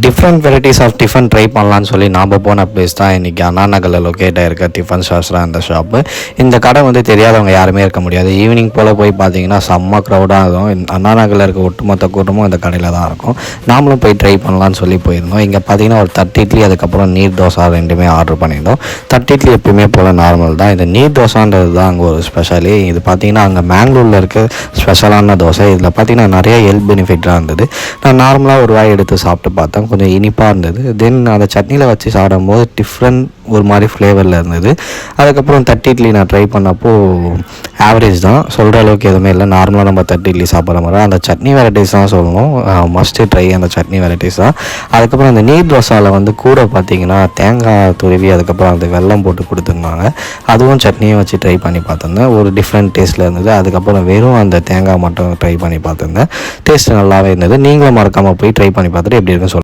Different varieties of tiffin try பண்ணலான்னு சொல்லி நாம் போன பிளேஸ் தான் இன்றைக்கி அண்ணா நகரில் லொக்கேட் ஆகிருக்க டிஃபன் ஷாஸ்ரா அந்த ஷாப்பு. இந்த கடை வந்து தெரியாதவங்க யாருமே இருக்க முடியாது. ஈவினிங் போல் போய் பார்த்தீங்கன்னா செம்ம க்ரௌடாக இருக்கும். அண்ணா நகரில் இருக்க ஒட்டுமொத்த கூட்டமும் இந்த கடையில் தான் இருக்கும். நாமளும் போய் ட்ரை பண்ணலான்னு சொல்லி போயிருந்தோம். இங்கே பார்த்தீங்கன்னா ஒரு 30 இட்லி அதுக்கப்புறம் நீர் தோசை ரெண்டுமே ஆர்டர் பண்ணியிருந்தோம். 30 இட்லி எப்பயுமே போல் நார்மல் தான். இந்த நீர் தோசான்றது தான் அங்கே ஒரு ஸ்பெஷலி. இது பார்த்தீங்கன்னா அங்கே மேங்களூரில் இருக்க ஸ்பெஷலான தோசை. இதில் பார்த்தீங்கன்னா நிறைய ஹெல்த் பெனிஃபிட்டாக இருந்தது. நான் நார்மலாக ஒரு வாய் எடுத்து சாப்பிட்டு பார்த்தேன். கொஞ்சம் இனிப்பாக இருந்தது. தென் அந்த சட்னியில் வச்சு சாப்பிடும்போது டிஃப்ரெண்ட் ஒரு மாதிரி ஃப்ளேவரில் இருந்தது. அதுக்கப்புறம் 30 இட்லி நான் ட்ரை பண்ணப்போ ஆவரேஜ் தான், சொல்கிற அளவுக்கு எதுவுமே இல்லை. நார்மலாக நம்ம 30 இட்லி சாப்பிட்ற மாதிரி அந்த சட்னி வெரைட்டிஸ் தான் சொல்லணும். மஸ்ட்டு ட்ரை அந்த சட்னி வெரைட்டிஸ் தான். அதுக்கப்புறம் அந்த நீர் தோசாவில் வந்து கூட பார்த்திங்கன்னா தேங்காய் துருவி அதுக்கப்புறம் அந்த வெல்லம் போட்டு கொடுத்துருந்தாங்க. அதுவும் சட்னியும் வச்சு ட்ரை பண்ணி பார்த்துருந்தேன். ஒரு டிஃப்ரெண்ட் டேஸ்ட்டில் இருந்தது. அதுக்கப்புறம் வெறும் அந்த தேங்காய் மட்டும் ட்ரை பண்ணி பார்த்துருந்தேன். டேஸ்ட்டு நல்லாவே இருந்தது. நீங்களும் மறக்காமல் போய் ட்ரை பண்ணி பார்த்துட்டு எப்படி இருக்குன்னு சொல்லுங்கள்.